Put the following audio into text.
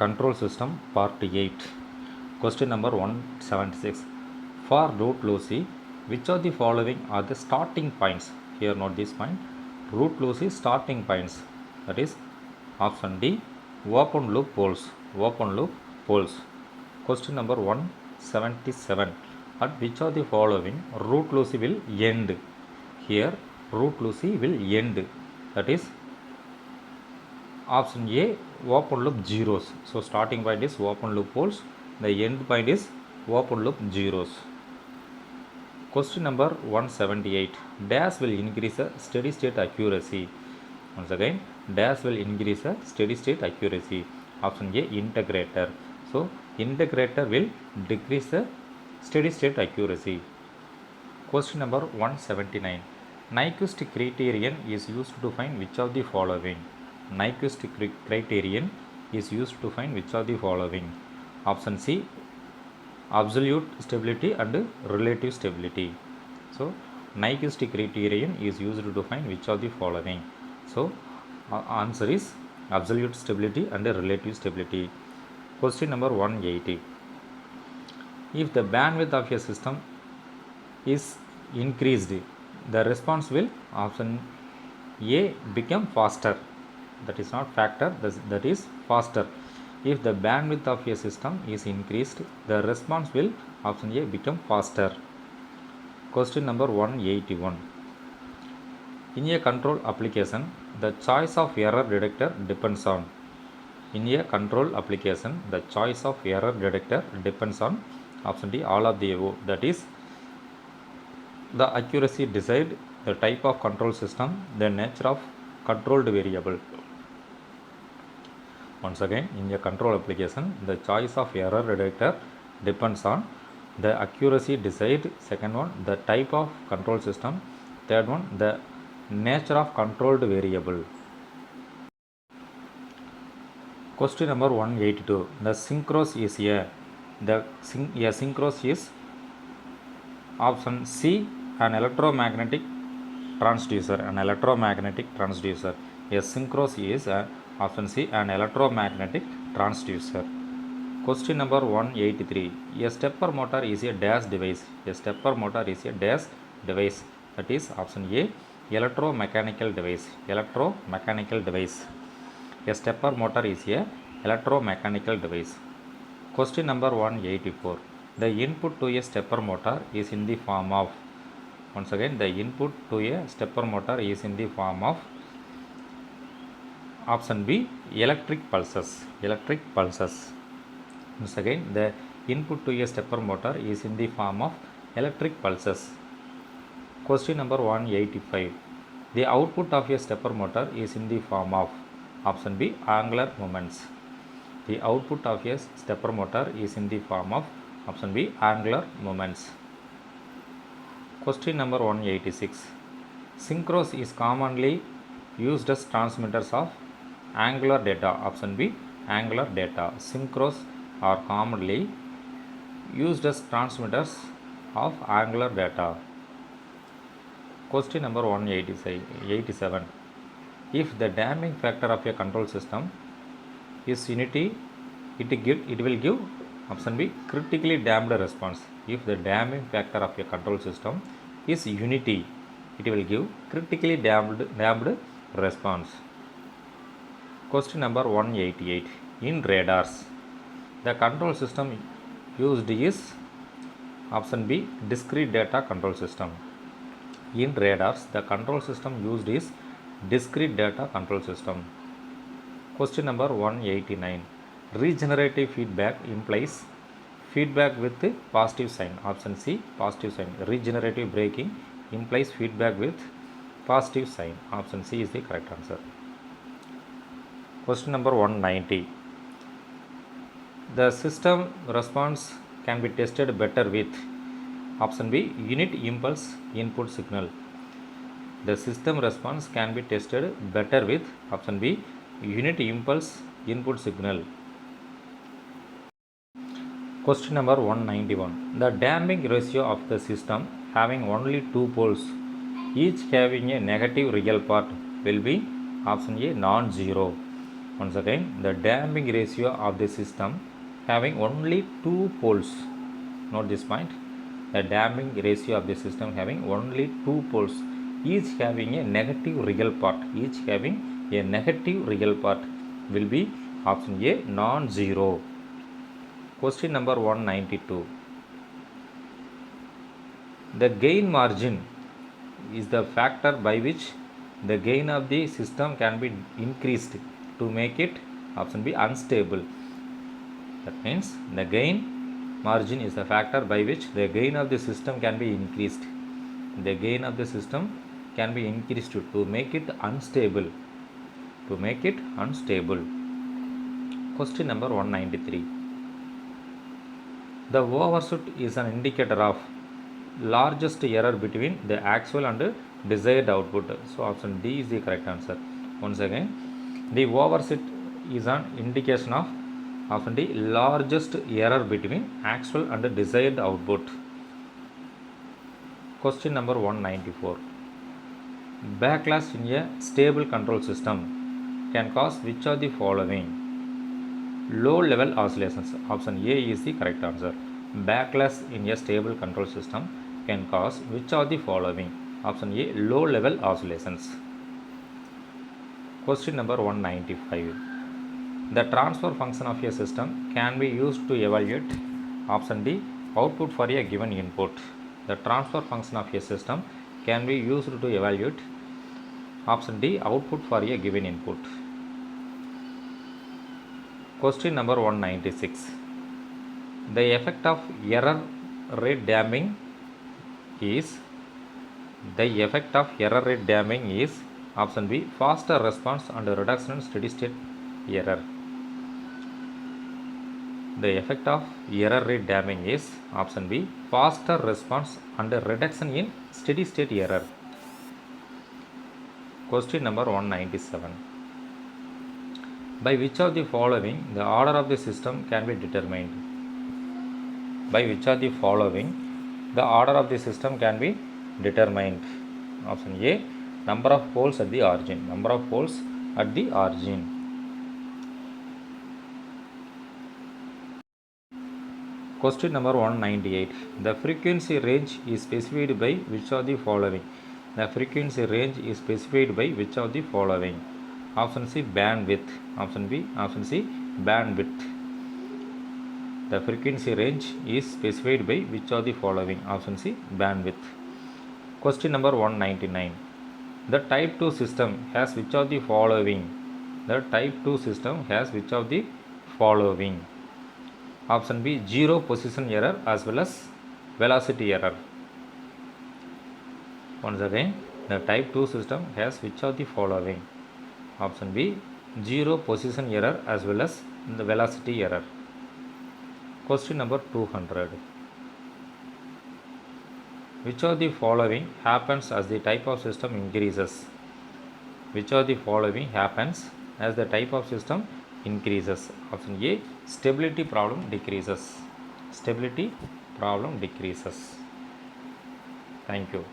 Control system part 8. Question number 176. For root lossy, which of the following are the starting points? Here note this point. Root lossy starting points. That is option D, open loop poles. Open loop poles. Question number 177. At which of the following root lossy will end? Here root lossy will end. That is option A, open loop zeros. So starting point is open loop poles, the end point is open loop zeros. Question number 178. Dash will increase a steady state accuracy. Once again, dash will increase a steady state accuracy. Option A, integrator. So integrator will decrease the steady state accuracy. Question number 179. Nyquist criterion is used to find which of the following? Nyquist criterion is used to find which of the following? Option C, absolute stability and relative stability. So Nyquist criterion is used to find which of the following? So answer is absolute stability and relative stability. Question number 180. If the bandwidth of a system is increased, the response will option A become faster. That is not factor, that is faster. If the bandwidth of a system is increased, the response will option A become faster. Question number 181. In a control application, the choice of error detector depends on. In a control application, the choice of error detector depends on option D, all of the above. That is, the accuracy decide the type of control system, the nature of controlled variable. Once again, in a control application, the choice of error detector depends on the accuracy decide. Second one, the type of control system. Third one, the nature of controlled variable. Question number 182. The synchros is a synchros is option C, an electromagnetic transducer. An electromagnetic transducer. A synchros is option C, an electromagnetic transducer. Question number 183. A stepper motor is a dash device. A stepper motor is a dash device. That is option A, electromechanical device. Electromechanical device. A stepper motor is a electromechanical device. Question number 184. The input to a stepper motor is in the form of. Once again, the input to a stepper motor is in the form of option B, electric pulses. Electric pulses. Once again, the input to a stepper motor is in the form of electric pulses. Question number 185. The output of a stepper motor is in the form of option B, angular moments. The output of a stepper motor is in the form of option B, angular moments. Question number 186. Synchros is commonly used as transmitters of angular data. Option B, angular data. Synchros are commonly used as transmitters of angular data. Question number 187. If the damping factor of a control system is unity, it will give option B, critically damped response. If the damping factor of a control system is unity, it will give critically damped response. Question number 188. In radars, the control system used is option B, discrete data control system. In radars, the control system used is discrete data control system. Question number 189. Regenerative feedback implies feedback with positive sign. Option C, positive sign. Regenerative braking implies feedback with positive sign. Option C is the correct answer. Question number 190. The system response can be tested better with option B, unit impulse input signal. The system response can be tested better with option B, unit impulse input signal. Question number 191. The damping ratio of the system having only two poles, each having a negative real part, will be option A, non-zero. Once again, the damping ratio of the system having only two poles. Note this point. The damping ratio of the system having only two poles, each having a negative real part. Each having a negative real part will be option A, non-zero. Question number 192. The gain margin is the factor by which the gain of the system can be increased to make it option B, unstable. That means the gain margin is the factor by which the gain of the system can be increased. The gain of the system can be increased to make it unstable. To make it unstable. Question number 193. The overshoot is an indicator of largest error between the actual and desired output. So option D is the correct answer. Once again, the overshoot is an indication of option D, largest error between actual and desired output. Question number 194. Backlash in a stable control system can cause which of the following? Low level oscillations. Option A is the correct answer. Backlash in a stable control system can cause which of the following? Option A, low level oscillations. Question number 195. The transfer function of a system can be used to evaluate option D, output for a given input. The transfer function of a system can be used to evaluate option D, output for a given input. Question number 196. The effect of error rate damping is option B, faster response and reduction in steady state error. The effect of error rate damping is option B, faster response and reduction in steady state error. Question number 197. By which of the following the order of the system can be determined? By which of the following the order of the system can be determined? Option A, number of poles at the origin. Number of poles at the origin. Question number 198. The frequency range is specified by which of the following? The frequency range is specified by which of the following? Option C, bandwidth. Option B, option C, bandwidth. The frequency range is specified by which of the following? Option C, bandwidth. Question number 199. The type 2 system has which of the following? The type 2 system has which of the following? Option B, zero position error as well as velocity error. Once again, the type 2 system has which of the following? Option B, zero position error as well as the velocity error. Question number 200. Which of the following happens as the type of system increases? Which of the following happens as the type of system increases? Option A, stability problem decreases. Stability problem decreases. Thank you.